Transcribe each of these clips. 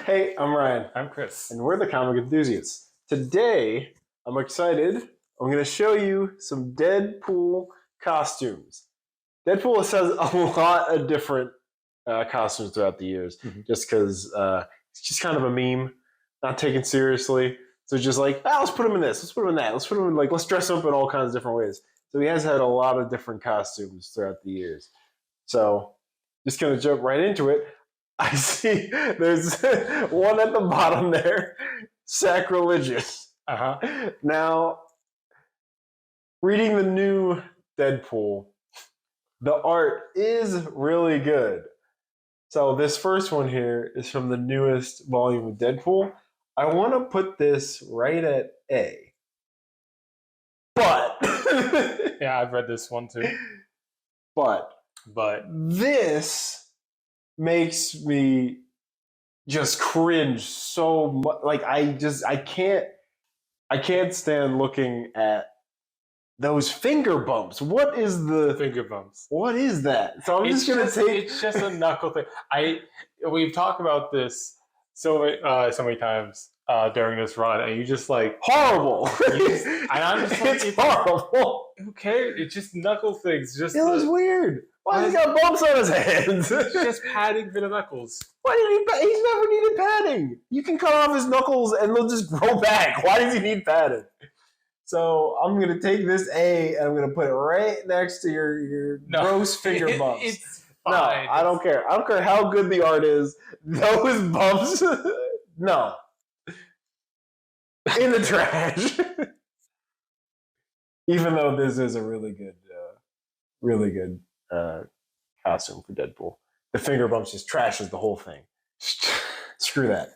Hey, I'm Ryan, I'm Chris. and we're the comic enthusiasts. Today, I'm excited. I'm going to show you some Deadpool costumes. Deadpool has a lot of different costumes throughout the years, just because it's just kind of a meme, not taken seriously. So just like, let's put him in this, let's put him in that, let's put him in let's dress him up in all kinds of different ways. So he has had a lot of different costumes throughout the years. So just going to jump right into it. I see there's one at the bottom there, sacrilegious. Now, reading the new Deadpool, the art is really good. So this first one here is from the newest volume of Deadpool. I want to put this right at A. But yeah, I've read this one too. But this makes me just cringe so much. Like I can't stand looking at those finger bumps. What is the finger bumps? What is that? So it's just a knuckle thing. We've talked about this so many times during this run, and you just like horrible. I'm just like, it's horrible. Who cares? It's just knuckle things. It was weird. Why has he got bumps on his hands? It's just padding for the knuckles. Why did he's never needed padding. You can cut off his knuckles and they'll just grow back. Why does he need padding? So I'm going to take this A and I'm going to put it right next to your gross finger bumps. It's fine. No, I don't care. I don't care how good the art is. Those bumps, no. In the trash. Even though this is a really good costume for Deadpool. The finger bumps just trashes the whole thing. Screw that.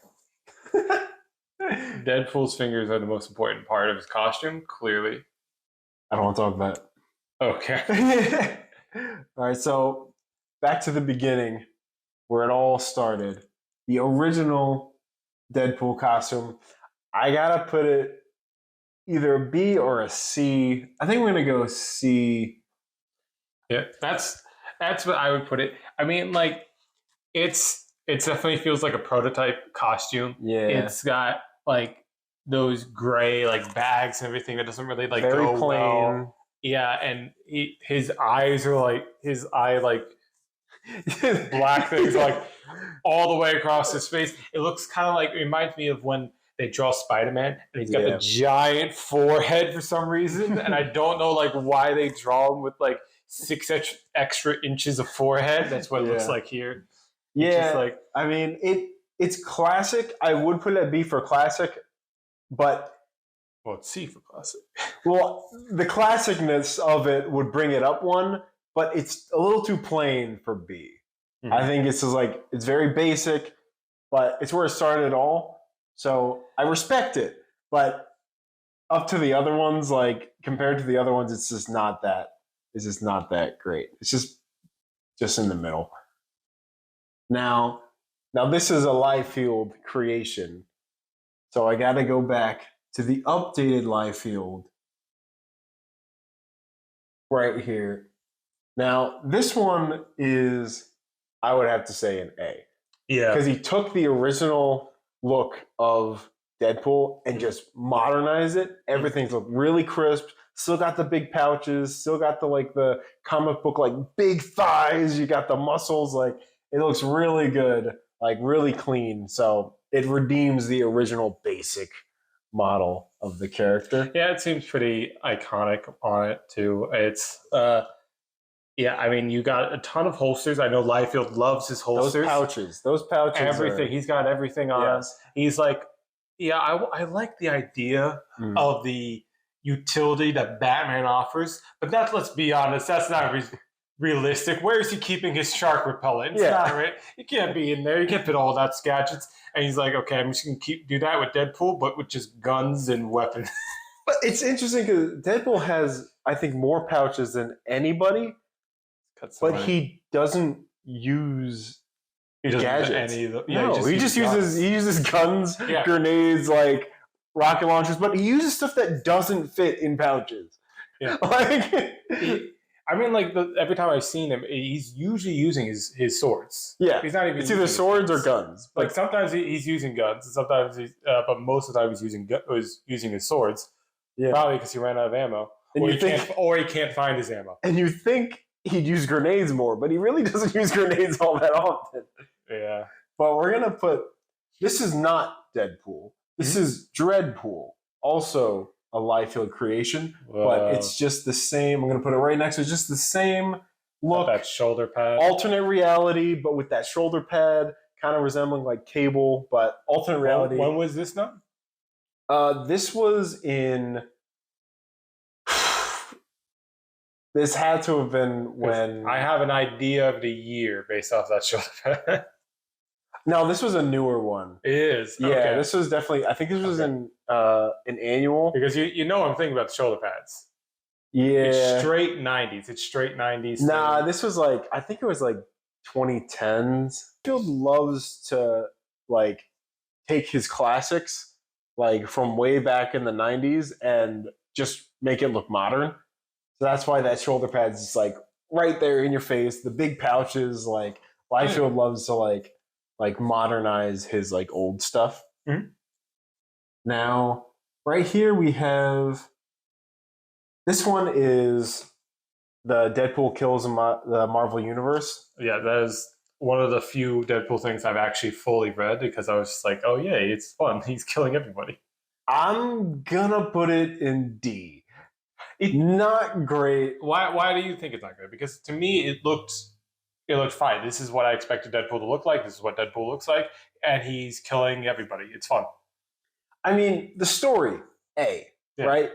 Deadpool's fingers are the most important part of his costume, clearly. I don't want to talk about it. Okay. All right, so back to the beginning where it all started. The original Deadpool costume, I got to put it either a B or a C. I think we're going to go C. Yeah, that's what I would put it. I mean, like, it definitely feels like a prototype costume. Yeah. It's got like those gray like bags and everything that doesn't really like very go plain. Well. Yeah, and his eyes are like black things like all the way across his face. It looks kind of like, it reminds me of when they draw Spider-Man and he's got the giant forehead for some reason, and I don't know like why they draw him with like 6 extra inches of forehead. That's what it looks like here. Yeah, like, I mean, it's classic. I would put it at B for classic, but it's C for classic. Well, the classicness of it would bring it up one, but it's a little too plain for B. Mm-hmm. I think it's just like, it's very basic, but it's where it started all. So I respect it, but up to the other ones, like compared to the other ones, it's just not that. It's just not that great. It's just in the middle. Now this is a Liefeld creation, so I got to go back to the updated Liefeld right here. Now this one is, I would have to say, an A. Yeah, because he took the original look of Deadpool and just modernized it. Everything's look really crisp. Still got the big pouches. Still got the comic book like big thighs. You got the muscles. Like, it looks really good, like really clean. So it redeems the original basic model of the character. Yeah, it seems pretty iconic on it too. It's yeah, I mean, you got a ton of holsters. I know Liefeld loves his holsters. Those pouches. Everything. He's got everything on. Yes. He's like, yeah, I like the idea of the utility that Batman offers, but let's be honest, that's not realistic. Where is he keeping his shark repellent? It's not right. You can't be in there. You can't fit all that gadgets. And he's like, okay, I'm just going to do that with Deadpool, but with just guns and weapons. But it's interesting because Deadpool has, I think, more pouches than anybody, but he doesn't use gadgets. Any of them. Yeah, no, he uses guns, grenades, like rocket launchers, but he uses stuff that doesn't fit in pouches. Yeah. I mean, like every time I've seen him, he's usually using his swords. Yeah, he's not even. It's either swords or guns. Like sometimes he's using guns, and sometimes but most of the time he's using his swords. Yeah, probably because he ran out of ammo, and or he can't find his ammo. And you think he'd use grenades more, but he really doesn't use grenades all that often. Yeah, but we're gonna put. This is not Deadpool. This is Dreadpool, also a Liefeld creation, but it's just the same. I'm going to put it right next to it. Just the same look. That shoulder pad. Alternate reality, but with that shoulder pad, kind of resembling like Cable, but alternate reality. When was this done? This was in... This had to have been when... I have an idea of the year based off that shoulder pad. No, this was a newer one. It is. Yeah, okay. This was definitely. I think this was in an annual. Because you know I'm thinking about the shoulder pads. Yeah, it's straight 90s. It's straight 90s. Nah, this was like I think it was like 2010s. Field loves to like take his classics like from way back in the 90s and just make it look modern. So that's why that shoulder pad's just like right there in your face. The big pouches, like Liefeld loves to like modernize his like old stuff. Mm-hmm. Now, right here we have this one is the Deadpool kills the Marvel Universe. Yeah, that is one of the few Deadpool things I've actually fully read because I was just like, oh yeah, it's fun. He's killing everybody. I'm gonna put it in D. It's not great. Why do you think it's not great? Because to me it looked fine. This is what I expected Deadpool to look like. This is what Deadpool looks like. And he's killing everybody. It's fun. I mean, the story, right?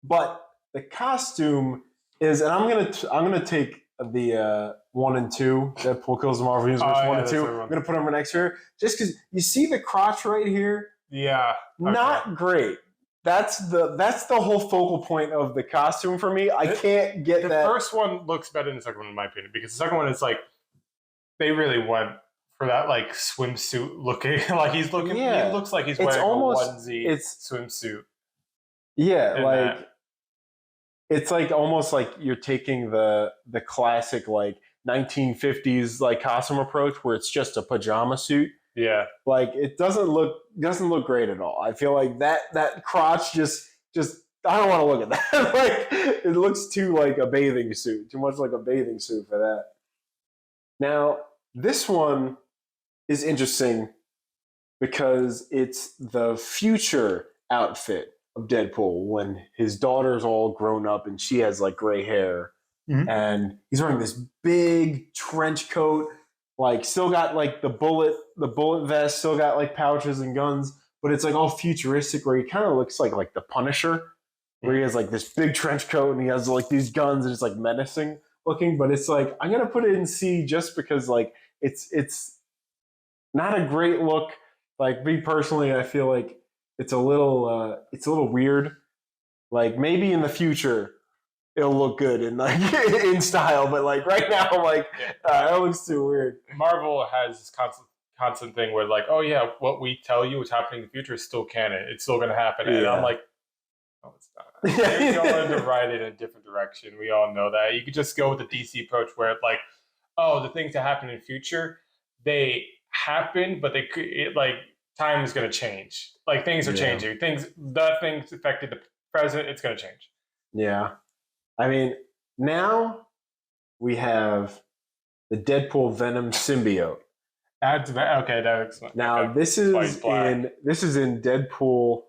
But the costume is, and I'm gonna take the 1 and 2, Deadpool kills the Marvel Universe 1 and 2. I'm gonna put them right next here, just because you see the crotch right here. Yeah, okay. Not great. That's the whole focal point of the costume for me. I can't get that. The first one looks better than the second one, in my opinion, because the second one is like they really went for that like swimsuit looking. Like he's looking. Yeah. He looks like he's wearing almost, a onesie swimsuit. Yeah, like it's like almost like you're taking the classic like 1950s like costume approach where it's just a pajama suit. Yeah, like it doesn't look great at all. I feel like that crotch just I don't want to look at that. Like it looks too like a bathing suit, too much like a bathing suit for that. Now this one is interesting because it's the future outfit of Deadpool when his daughter's all grown up and she has like gray hair, and he's wearing this big trench coat. Like still got like the bullet vest, still got like pouches and guns, but it's like all futuristic where he kind of looks like the Punisher, where he has like this big trench coat and he has like these guns and it's like menacing looking. But it's like I'm gonna put it in C just because like it's not a great look. Like me personally, I feel like it's a little weird. Like maybe in the future it'll look good in like in style, but like right now, like that looks too weird. Marvel has this constant thing where like, oh yeah, what we tell you is happening in the future is still canon. It's still going to happen, and I'm like, no, it's not. They're going to ride it in a different direction. We all know that. You could just go with the DC approach where like, oh, the things that happen in the future, they happen, but like time is going to change. Like things are changing. Things affected the present. It's going to change. Yeah. I mean, now we have the Deadpool Venom symbiote. Okay. Now this is in Deadpool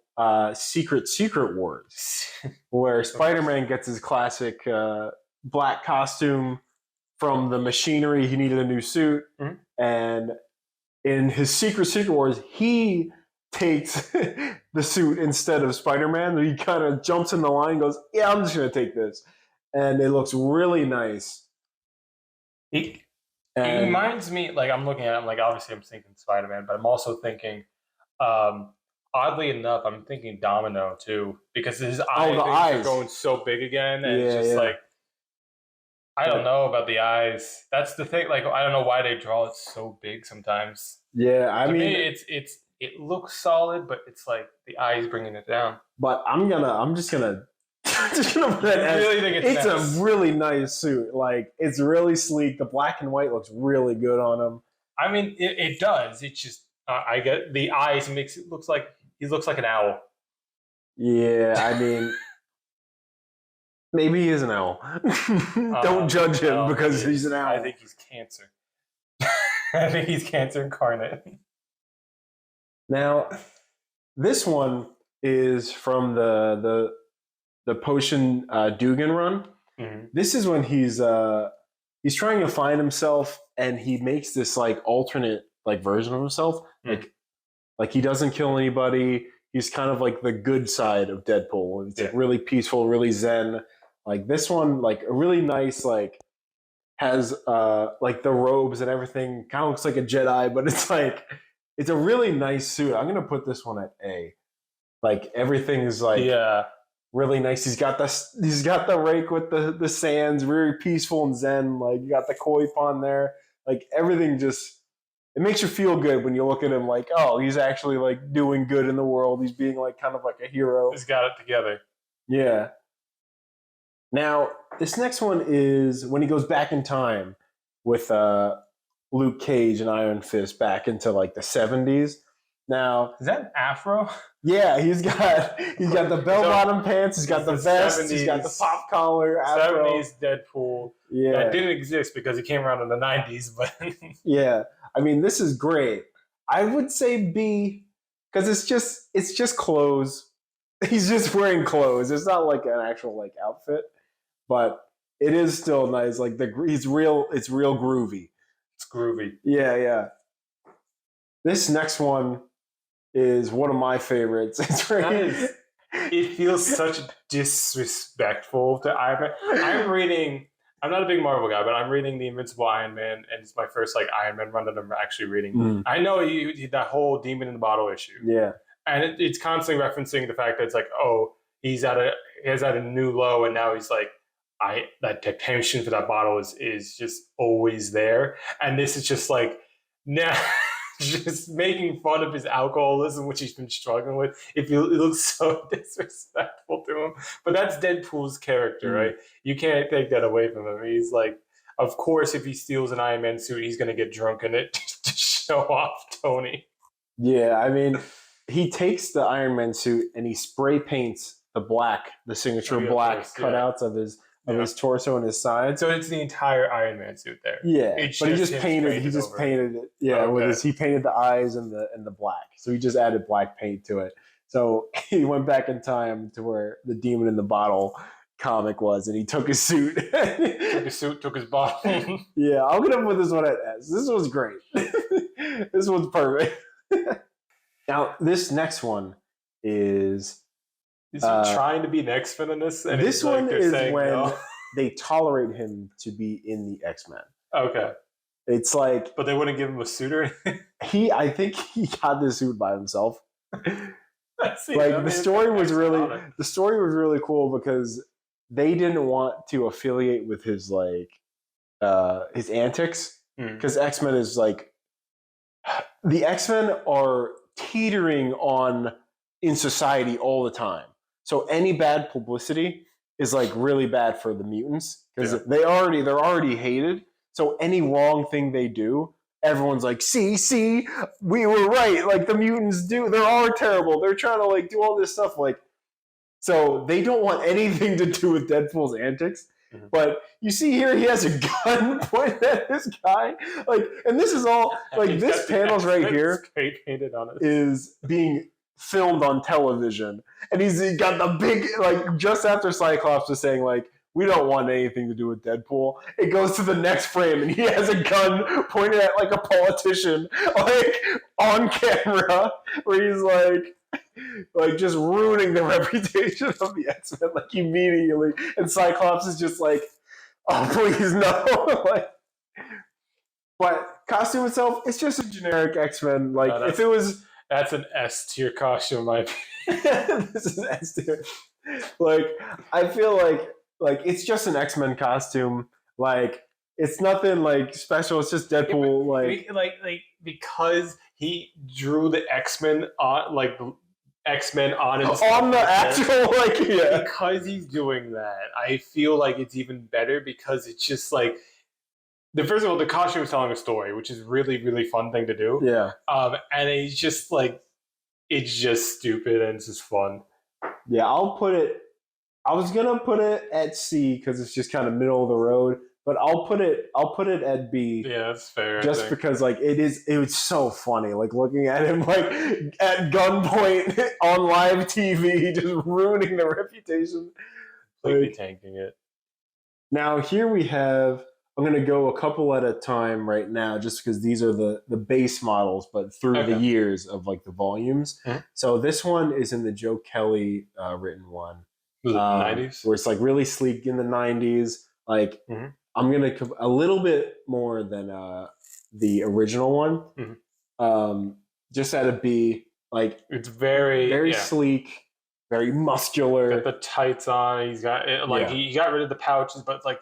Secret Wars, where Spider-Man gets his classic black costume from the machinery. He needed a new suit, and in his Secret Wars, he takes the suit instead of Spider-Man. He kind of jumps in the line and goes, "Yeah, I'm just going to take this." And it looks really nice. It reminds me, like I'm looking at it, like obviously I'm thinking Spider-Man, but I'm also thinking, oddly enough, I'm thinking Domino too, because his eyes are going so big again, and it's just like, I don't know about the eyes. That's the thing. Like I don't know why they draw it so big sometimes. Yeah, I mean, it looks solid, but it's like the eyes bringing it down. But I'm just gonna Just gonna put that I as, really think it's nice. a really nice suit. Like, it's really sleek. The black and white looks really good on him. I mean, it does. It's just I get the eyes makes it looks like he looks like an owl. Yeah, I mean, maybe he is an owl. Don't judge him because he's an owl. I think he's cancer. I think he's cancer incarnate. Now, this one is from the Potion Dugan run. Mm-hmm. This is when he's trying to find himself, and he makes this like alternate like version of himself. Like he doesn't kill anybody. He's kind of like the good side of Deadpool. It's like really peaceful, really zen. Like this one, like a really nice, like has like the robes and everything. Kind of looks like a Jedi, but it's like it's a really nice suit. I'm gonna put this one at A. Like everything is like really nice. He's got the rake with the sands, very peaceful and zen. Like you got the koi pond there. Like everything just. It makes you feel good when you look at him like, oh, he's actually like doing good in the world. He's being like kind of like a hero. He's got it together. Yeah. Now, this next one is when he goes back in time with Luke Cage and Iron Fist back into like the 70s. Now, is that an afro? Yeah, he's got the bell-bottom pants, he's got the vest, 70s, he's got the pop collar, afro. 70s Deadpool. Yeah. That didn't exist because he came around in the 90s, but yeah. I mean, this is great. I would say B because it's just clothes. He's just wearing clothes. It's not like an actual like outfit, but it is still nice. Like it's real groovy. It's groovy. Yeah. This next one is one of my favorites. It feels such disrespectful to Iron Man. I'm not a big Marvel guy, but I'm reading The Invincible Iron Man, and it's my first like Iron Man run that I'm actually reading. I know that whole Demon in the Bottle issue. Yeah. And it's constantly referencing the fact that it's like, oh, he has at a new low, and now he's like, that tension for that bottle is just always there. And this is just like, now just making fun of his alcoholism, which he's been struggling with. It looks so disrespectful to him. But that's Deadpool's character, right? You can't take that away from him. He's like, of course, if he steals an Iron Man suit, he's going to get drunk in it to show off Tony. Yeah, I mean, he takes the Iron Man suit and he spray paints the signature black cutouts of his torso and his sides. So it's the entire Iron Man suit there. Yeah, but he just painted it. Yeah, he painted the eyes and the black. So he just added black paint to it. So he went back in time to where the Demon in the Bottle comic was, and he took his suit. Took his bottle. Yeah, I'm gonna put this one at S. This one's great. This one's perfect. Now, this next one is. Is he trying to be an X-Men in this? And this one is when they tolerate him to be in the X-Men. Okay. It's like... But they wouldn't give him a suit or anything? I think he got this suit by himself. The story was really cool because they didn't want to affiliate with his his antics. Because X-Men is like... The X-Men are teetering on in society all the time. So any bad publicity is like really bad for the mutants because they're already hated. So any wrong thing they do, everyone's like, see, we were right. Like the mutants they are terrible. They're trying to like do all this stuff. Like, so they don't want anything to do with Deadpool's antics. Mm-hmm. But you see here, he has a gun pointed at this guy. Like, and this is all like this panel's right here painted on it is being filmed on television, and he's got the big just after Cyclops was saying we don't want anything to do with Deadpool. It goes to the next frame, and he has a gun pointed at a politician on camera, where he's just ruining the reputation of the X-Men immediately, and Cyclops is just oh please no. But costume itself, it's just a generic X-Men. If it was. That's an S tier costume, my opinion. This is S tier. I feel like it's just an X-Men costume. It's nothing special. It's just Deadpool. Because he drew the X-Men on X-Men on his On the actual, like, yeah. Because he's doing that, I feel like it's even better because it's just like first of all, the costume is telling a story, which is really, really fun thing to do. Yeah. And it's just like it's just stupid and it's just fun. Yeah, I'll put it. I was gonna put it at C because it's just kind of middle of the road, but I'll put it at B. Yeah, that's fair. Just because like it was so funny, like looking at him like at gunpoint on live TV, just ruining the reputation. Completely tanking it. Now here we have. I'm gonna go a couple at a time right now, just because these are the base models, but through the years of like the volumes. Mm-hmm. So this one is in the Joe Kelly written one. Was it the 90s? Where it's like really sleek in the 90s. Like I'm gonna a little bit more than the original one. Just at a B. Like it's very sleek, very muscular. Got the tights on. He's got he got rid of the pouches, but like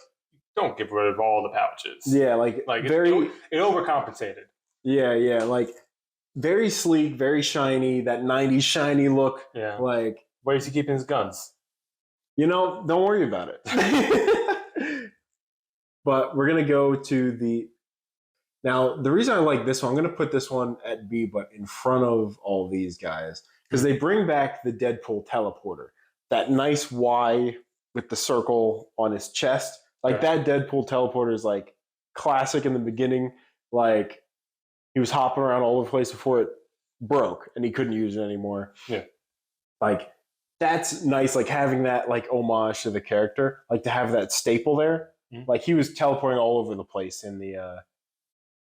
don't get rid of all the pouches. Yeah, like very it overcompensated. Yeah, like very sleek, very shiny. That 90s shiny look. Yeah. Like where is he keeping his guns? Don't worry about it. But we're going to go to now, the reason I like this one, I'm going to put this one at B, but in front of all these guys, because they bring back the Deadpool teleporter. That nice Y with the circle on his chest. Like that Deadpool teleporter is like classic in the beginning. Like he was hopping around all over the place before it broke and he couldn't use it anymore. Yeah. Like, that's nice, like having that like homage to the character, like to have that staple there. Like he was teleporting all over the place in the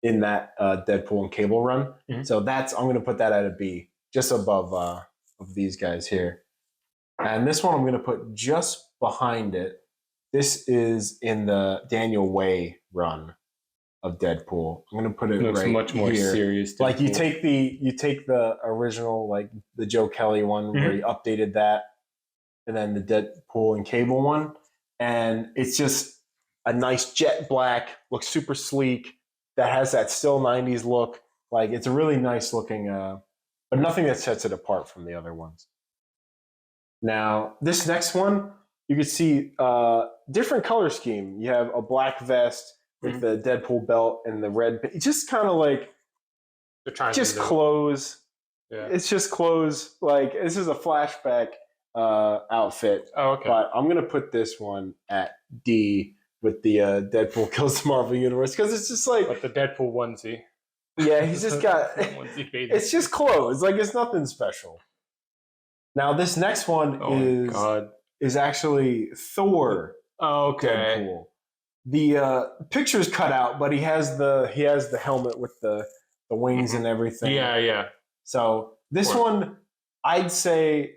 in that Deadpool and Cable run. So I'm going to put that at a B, just above of these guys here. And this one I'm going to put just behind it. This is in the Daniel Way run of Deadpool. I'm going to put it right much more here. serious. Like you take the original, like the Joe Kelly one where he updated that, and then the Deadpool and Cable one, and it's just a nice jet black, looks super sleek, that has that still 90s look. Like it's a really nice looking, but nothing that sets it apart from the other ones. Now this next one, you can see different color scheme. You have a black vest with the Deadpool belt and the red. It's just kind of like just clothes. Yeah. It's just clothes. Like this is a flashback outfit. Oh, okay. But I'm gonna put this one at D with the Deadpool kills the Marvel Universe because it's just like. But the Deadpool onesie. Yeah, he's just got. It's just clothes. Like it's nothing special. Now this next one is actually Thor. Oh, okay. Deadpool. The picture's cut out, but he has the helmet with the wings and everything. Yeah. So this one, I'd say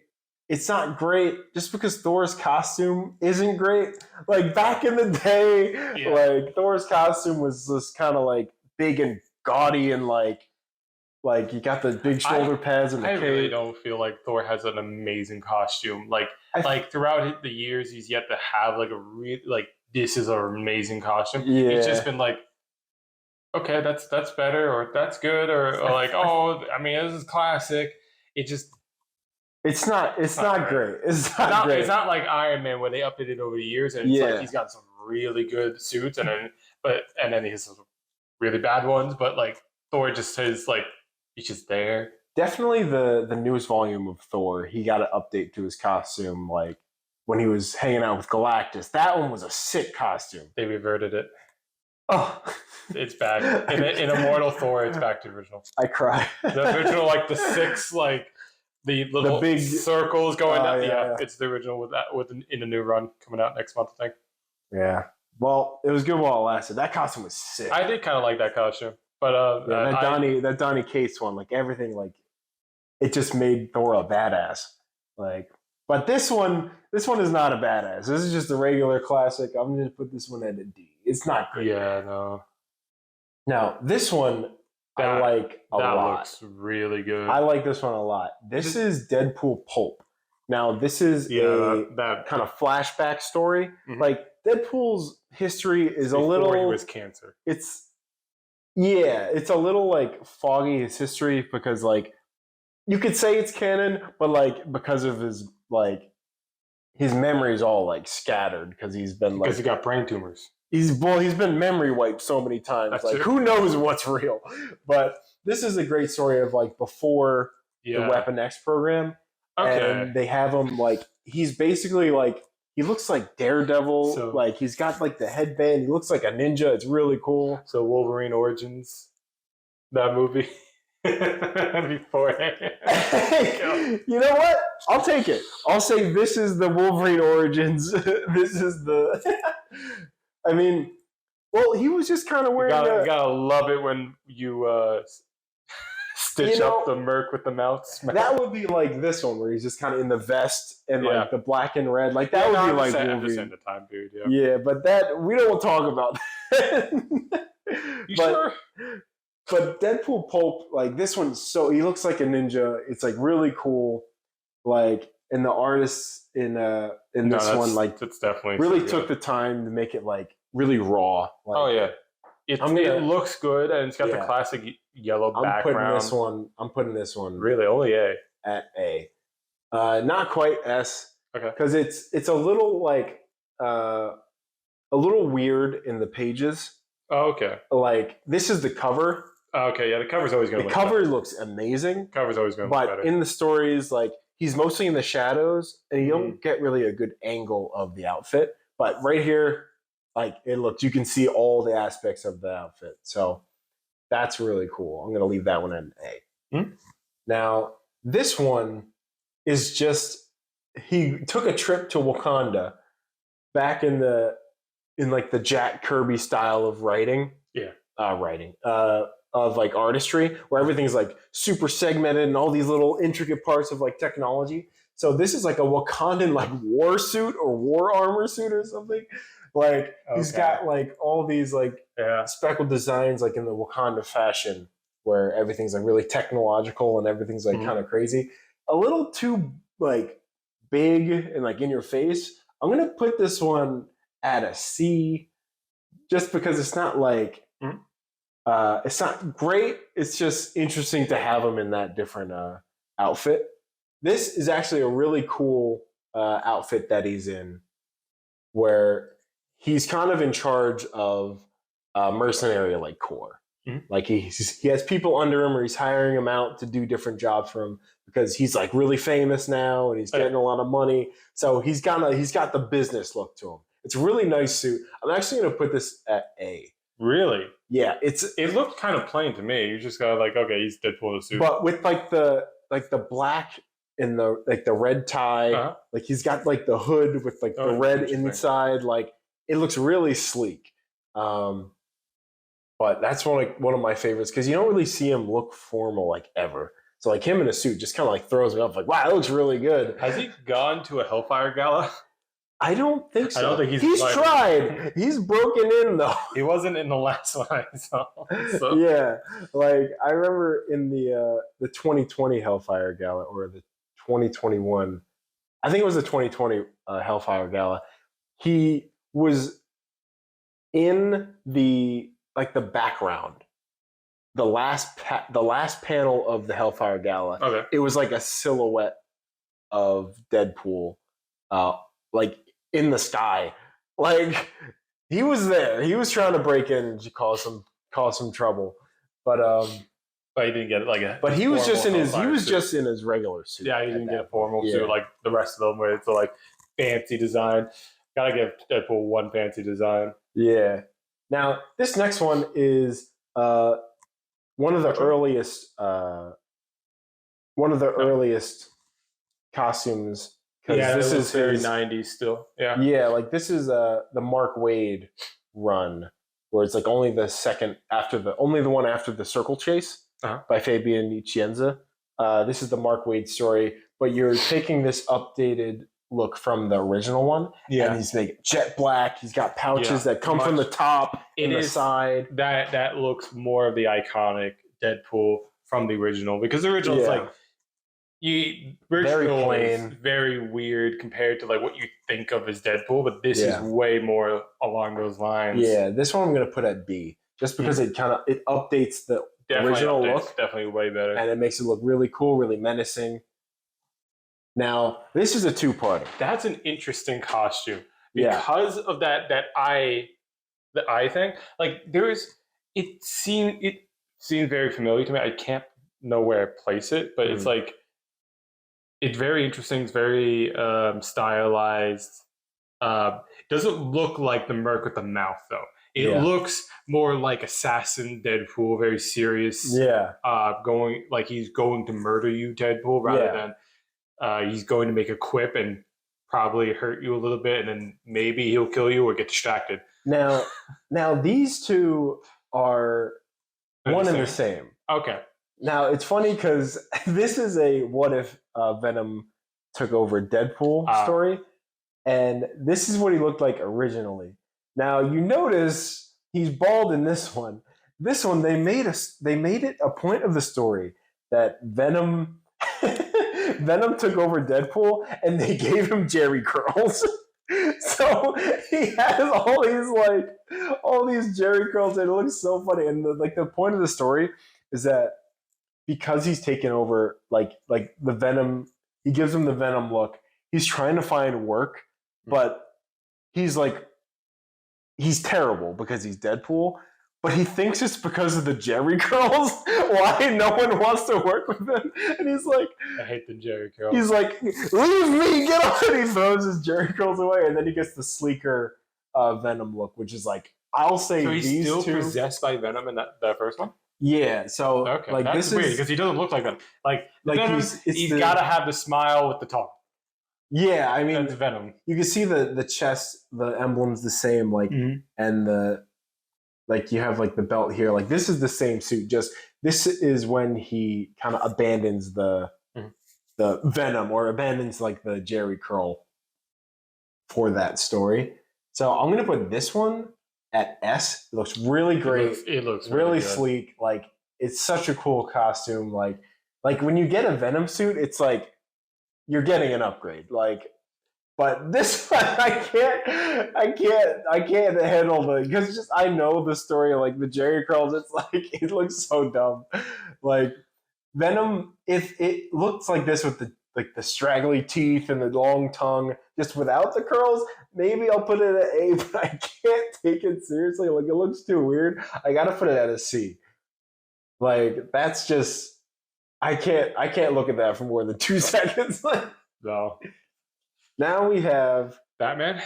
it's not great just because Thor's costume isn't great. Like back in the day, like Thor's costume was just kind of like big and gaudy and like you got the big shoulder pads and the cape. I really don't feel like Thor has an amazing costume. Like throughout the years, he's yet to have like this is an amazing costume. Yeah. It's just been like, okay, that's better or that's good or like, oh, I mean, this is classic. It just it's not great. It's not great. It's not like Iron Man where they updated over the years and it's like he's got some really good suits and then he has some really bad ones, but like Thor just has like he's just there. Definitely the newest volume of Thor, he got an update to his costume like when he was hanging out with Galactus. That one was a sick costume. They reverted it. Oh. It's back. In Immortal Thor, it's back to the original. I cry. The original, like the six, like the little big circles going down. Yeah, it's the original in a new run coming out next month, I think. Yeah. Well, it was good while it lasted. That costume was sick. I did kind of like that costume. But that Donny Cates one, like everything, like it just made Thor a badass. Like, but this one is not a badass. This is just a regular classic. I'm gonna put this one at a D. It's not good. Yeah, no. Now this one I like a lot. That looks really good. I like this one a lot. This is Deadpool Pulp. Now this is that kind of flashback story. Like Deadpool's history is a little. Before he was cancer. It's a little like foggy his history because like you could say it's canon, but like because of his memory is all like scattered because he's been because he got brain tumors. He's been memory wiped so many times. That's like true. who knows what's real? But this is a great story of like before the Weapon X program. Okay. And they have him like he's basically like he looks like Daredevil. So- like he's got like the headband. He looks like a ninja. It's really cool. So Wolverine Origins, that movie. Before. You know what? I'll take it. I'll say this is the Wolverine Origins. This is the. I mean, well, he was just kind of wearing. You gotta love it when you stitch up the Merc with the mouth. That would be like this one where he's just kind of in the vest and like the black and red. Like that would be like Wolverine. The time period. Yeah, but that we don't talk about that. You sure? But Deadpool Pulp, like this one, so he looks like a ninja. It's like really cool. Like, and the artists in this one, like, it's definitely really took the time to make it like really raw. Like, it looks good, and it's got the classic yellow background. I'm putting this one really only A at A, not quite S. Okay, because it's a little like a little weird in the pages. Oh, okay. Like this is the cover. Okay, yeah, the cover's always going to look better. The cover looks amazing. Cover's always going to look better. But in the stories, like he's mostly in the shadows, and you don't get really a good angle of the outfit. But right here, like you can see all the aspects of the outfit. So that's really cool. I'm going to leave that one in A. Hmm? Now, this one is just he took a trip to Wakanda back in like the Jack Kirby style of writing. Yeah. Of like artistry, where everything's like super segmented and all these little intricate parts of like technology. So this is like a Wakandan like war suit or war armor suit or something. Like he's got like all these like speckled designs like in the Wakanda fashion, where everything's like really technological and everything's like kind of crazy. A little too like big and like in your face. I'm gonna put this one at a C, just because it's not like. It's not great. It's just interesting to have him in that different outfit. This is actually a really cool outfit that he's in, where he's kind of in charge of a mercenary like corps. Mm-hmm. Like he has people under him, or he's hiring them out to do different jobs for him because he's like really famous now and he's getting a lot of money. So he's got the business look to him. It's a really nice suit. I'm actually going to put this at A. Really? Yeah, it looked kind of plain to me. You just got like, okay, he's Deadpool in a suit, but with like the black and the red tie, like he's got like the hood with like the red inside. Like it looks really sleek. But that's one of my favorites because you don't really see him look formal like ever. So like him in a suit just kind of like throws me off. Like wow, that looks really good. Has he gone to a Hellfire Gala? I don't think so. I don't think he's tried. He's broken in though. He wasn't in the last one I saw. So. Yeah, like I remember in the 2020 Hellfire Gala or the 2021, I think it was the 2020 Hellfire Gala. He was in the background, the last panel of the Hellfire Gala. Okay, it was like a silhouette of Deadpool, like in the sky. Like he was there. He was trying to break in to cause some trouble, but he didn't get like a. But he was just in his regular suit. Yeah, he didn't get a formal suit like the rest of them, where it's a like fancy design. Gotta give Deadpool one fancy design. Yeah. Now this next one is one of the earliest costumes. Yeah, this is very 90s still. Yeah. Yeah, like this is the Mark Waid run, where it's like only the one after the Circle Chase by Fabian Nicienza. This is the Mark Waid story, but you're taking this updated look from the original one. Yeah. And he's making jet black. He's got pouches that come from the top and the side. That looks more of the iconic Deadpool from the original, because the original is like very plain, very weird compared to like what you think of as Deadpool, but this is way more along those lines. Yeah, this one I'm going to put at B, just because it updates original look. Definitely way better. And it makes it look really cool, really menacing. Now, this is a two-parter. That's an interesting costume because of that eye thing. Like it seemed very familiar to me. I can't know where I place it, but it's like it's very interesting. It's very stylized. Doesn't look like the Merc with the mouth though. It looks more like Assassin Deadpool, very serious. Yeah. Going like he's going to murder you, Deadpool, rather than he's going to make a quip and probably hurt you a little bit, and then maybe he'll kill you or get distracted. Now these two are one and the same. Okay. Now it's funny because this is a what if Venom took over Deadpool story, and this is what he looked like originally. Now you notice he's bald in this one. This one they made it a point of the story that Venom took over Deadpool, and they gave him Jerry curls. So he has all these Jerry curls, and it looks so funny. And the point of the story is that because he's taken over, like the Venom, he gives him the Venom look. He's trying to find work, but he's terrible because he's Deadpool. But he thinks it's because of the Jerry curls why no one wants to work with him. And he's like, I hate the Jerry curls. He's like, leave me, get off. And he throws his Jerry curls away. And then he gets the sleeker Venom look, which is like, I'll say he's these still two. Possessed by Venom in that first one? Yeah. So, like, that's this weird is because he doesn't look like Venom. Like Venom, he's the, got to have the smile with the tongue. Yeah. I mean, that's Venom. You can see the chest, the emblem's the same, like, and like you have like the belt here. Like this is the same suit. Just this is when he kind of abandons the Venom or abandons like the Jerry curl for that story. So I'm gonna put this one at S. It looks really great. It looks really sleek. Like it's such a cool costume. Like when you get a Venom suit, it's like you're getting an upgrade. Like. But this one, I can't handle the because just I know the story of like the Jerry curls. It's like it looks so dumb. Like Venom, if it looks like this with the straggly teeth and the long tongue, just without the curls, maybe I'll put it at A. But I can't take it seriously. Like it looks too weird. I gotta put it at a C. Like that's just I can't look at that for more than 2 seconds. No. Now we have Batman.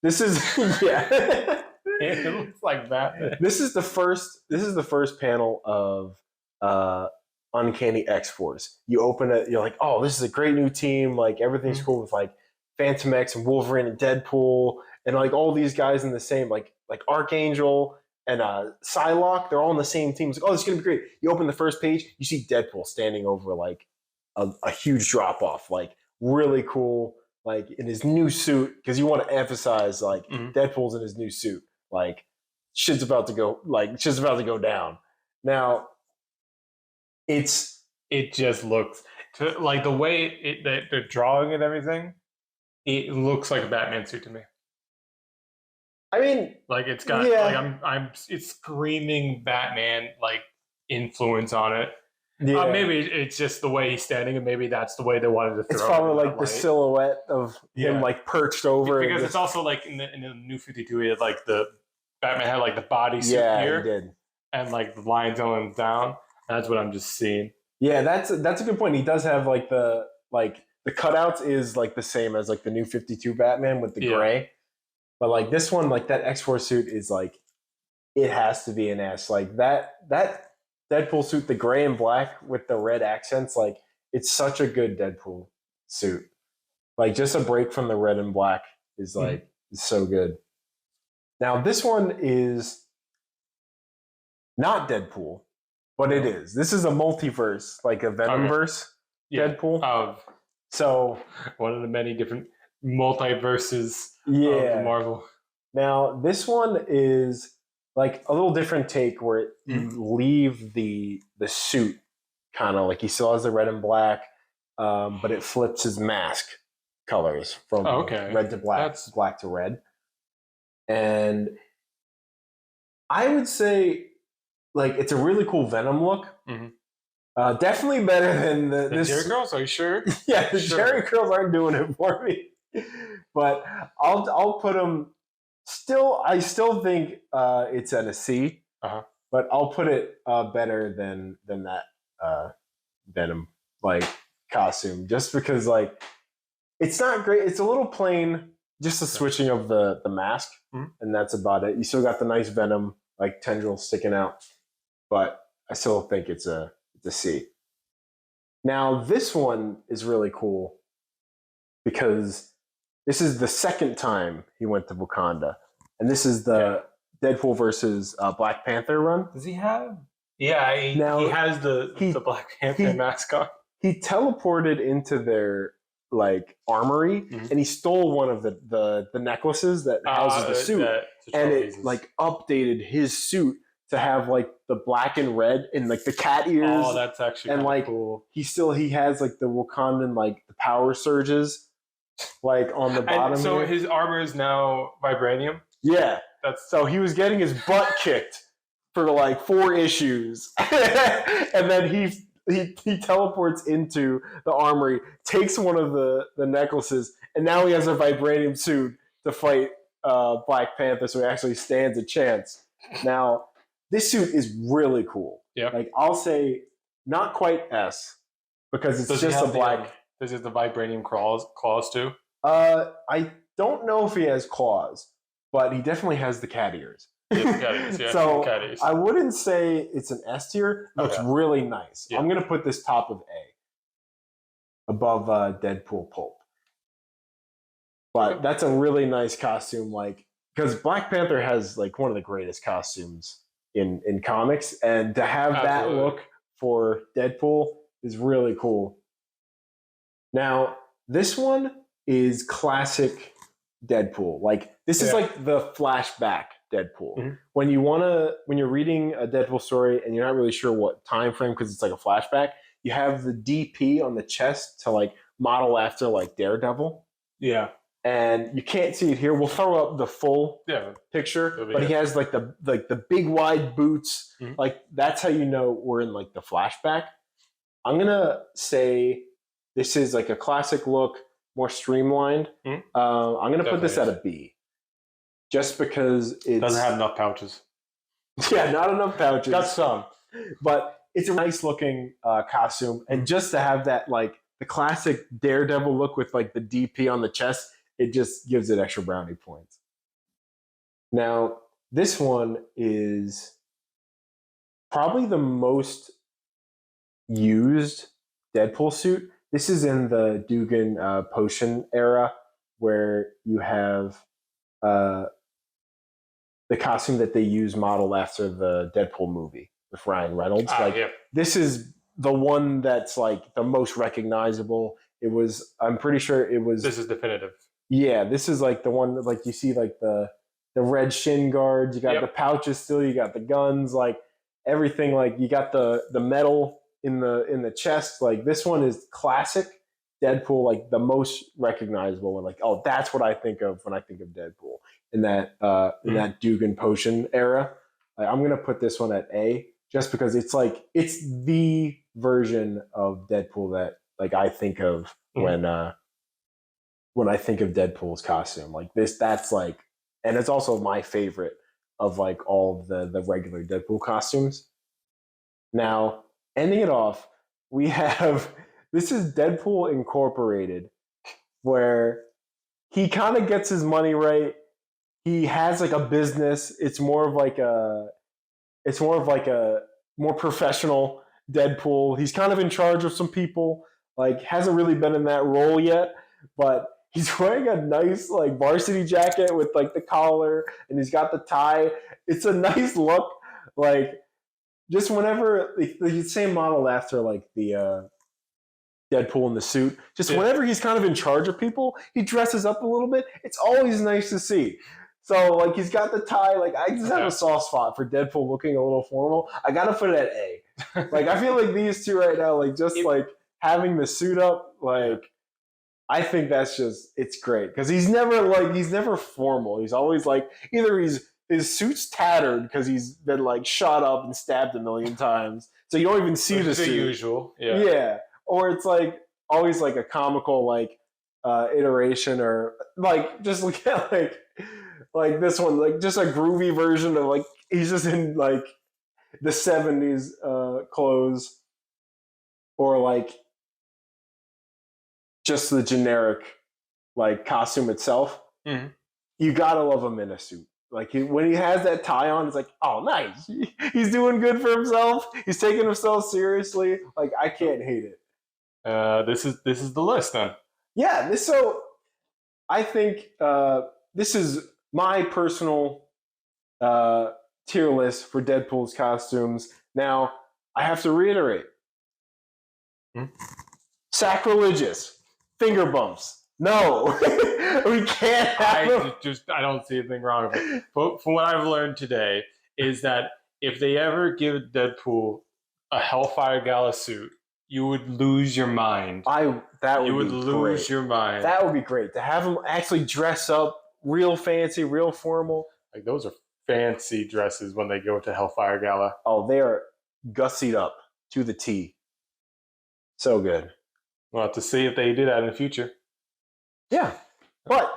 This is It looks like Batman. This is the first panel of Uncanny X-Force. You open it, you're like, oh, this is a great new team. Like everything's cool with like Phantom X and Wolverine and Deadpool and like all these guys in the same like Archangel and Psylocke. They're all on the same team. It's like, oh, this is gonna be great. You open the first page, you see Deadpool standing over like a huge drop off, like really cool. Like in his new suit, because you want to emphasize like Deadpool's in his new suit. Like shit's about to go down. Now it just looks like the way the drawing and everything. It looks like a Batman suit to me. I mean, like it's got like it's screaming Batman like influence on it. Yeah. Maybe it's just the way he's standing, and maybe that's the way they wanted to throw it. It's probably like the silhouette of him like perched over. Because it's also like in the New 52, he had like the Batman had like the bodysuit here. He did. And like the lines going down. That's what I'm just seeing. Yeah, that's a good point. He does have like the cutouts is like the same as like the New 52 Batman with the gray. But like this one, like that X-Force suit is like it has to be an S. Like that Deadpool suit, the gray and black with the red accents, like it's such a good Deadpool suit. Like just a break from the red and black is like is so good. Now this one is not Deadpool, but it is. This is a multiverse, like a Venomverse Deadpool. So one of the many different multiverses of Marvel. Now this one is like a little different take where you leave the suit kind of like he still has the red and black, but it flips his mask colors from red to black, black to red. And I would say like it's a really cool Venom look. Mm-hmm. Definitely better than The Jerry Curls? Are you sure? Yeah, the Sure. Jerry Curls aren't doing it for me. But I'll put them. I still think it's at a C. But I'll put it better than that Venom like costume, just because like it's not great. It's a little plain, just the switching of the mask, and that's about it. You still got the nice Venom like tendril sticking out, but I still think it's a C. Now this one is really cool because this is the second time he went to Wakanda, and this is the Deadpool versus Black Panther run. Does he have? Yeah, he has the Black Panther mascot. He teleported into their like armory, and he stole one of the necklaces that houses the suit, and it like updated his suit to have like the black and red and like the cat ears. Oh, that's actually and like cool. He has like the Wakandan like the power surges like on the bottom. And so here. His armor is now vibranium. Yeah, so he was getting his butt kicked for like 4 issues, and then he teleports into the armory, takes one of the necklaces, and now he has a vibranium suit to fight Black Panther, so he actually stands a chance. Now, this suit is really cool. Yeah, like I'll say not quite S because it's just a black. Does he have the vibranium claws too? I don't know if he has claws, but he definitely has the cat ears. So I wouldn't say it's an S tier. Looks really nice. I'm gonna put this top of A, above Deadpool Pulp. But that's a really nice costume, like because Black Panther has like one of the greatest costumes in comics, and to have that look for Deadpool is really cool. Now this one is classic Deadpool. Like this is like the flashback Deadpool. When you're reading a Deadpool story and you're not really sure what time frame because it's like a flashback, you have the DP on the chest to like model after like Daredevil. Yeah. And you can't see it here. We'll throw up the full picture, but he has like the big wide boots. Like that's how you know we're in like the flashback. I'm gonna say this is like a classic look, more streamlined. I'm gonna put this at a B. Just because it doesn't have enough pouches. Yeah, not enough pouches. Got some, but it's a nice looking costume, and just to have that like the classic Daredevil look with like the DP on the chest, it just gives it extra brownie points. Now this one is probably the most used Deadpool suit. This is in the Dugan potion era, where you have the costume that they use modeled after the Deadpool movie with Ryan Reynolds. This is the one that's like the most recognizable. I'm pretty sure it was. This is definitive. Yeah, this is like the one that like you see like the red shin guards. You got the pouches still. You got the guns. Like everything. Like you got the metal in the chest. Like this one is classic Deadpool. Like the most recognizable. And like, oh, that's what I think of when I think of Deadpool. In that Dugan potion era. Like, I'm gonna put this one at A just because it's the version of Deadpool that like I think of when I think of Deadpool's costume. Like that's like, and it's also my favorite of like all of the regular Deadpool costumes. Now, ending it off, we have this is Deadpool Incorporated, where he kind of gets his money right. He has like a business. It's more of like a more professional Deadpool. He's kind of in charge of some people. Like hasn't really been in that role yet, but he's wearing a nice like varsity jacket with like the collar, and he's got the tie. It's a nice look. Like just whenever the same model after like the Deadpool in the suit. Just whenever he's kind of in charge of people, he dresses up a little bit. It's always nice to see. So like he's got the tie. Like I just have a soft spot for Deadpool looking a little formal. I gotta put it at A. Like I feel like these two right now, like just like having the suit up, like I think that's just it's great because he's never formal. He's always like either he's his suit's tattered because he's been like shot up and stabbed a million times, so you don't even see the suit. usual, Yeah, or it's like always like a comical like iteration, or like just look at like this one, like just a groovy version of like he's just in like the 70s clothes, or like just the generic like costume itself. Mm-hmm. You gotta love him in a suit. Like when he has that tie on, it's like, oh, nice. He's doing good for himself. He's taking himself seriously. Like I can't hate it. This is the list then. Yeah. So I think this is my personal tier list for Deadpool's costumes. Now I have to reiterate: sacrilegious, finger bumps. No, we can't have I don't see anything wrong with it. But from what I've learned today is that if they ever give Deadpool a Hellfire Gala suit, you would lose your mind. You would lose your mind. That would be great to have him actually dress up real fancy, real formal. Like those are fancy dresses when they go to Hellfire Gala. Oh, they are gussied up to the T. So good. We'll have to see if they do that in the future. Yeah, but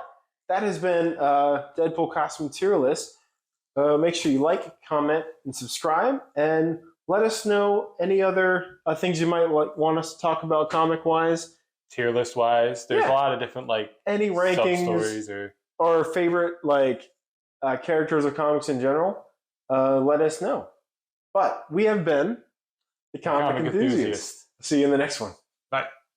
that has been Deadpool costume tier list. Make sure you like, comment, and subscribe, and let us know any other things you might want us to talk about comic wise, tier list wise. There's a lot of different like any rankings stories or favorite like characters of comics in general. Let us know. But we have been the comic enthusiast. See you in the next one. Bye.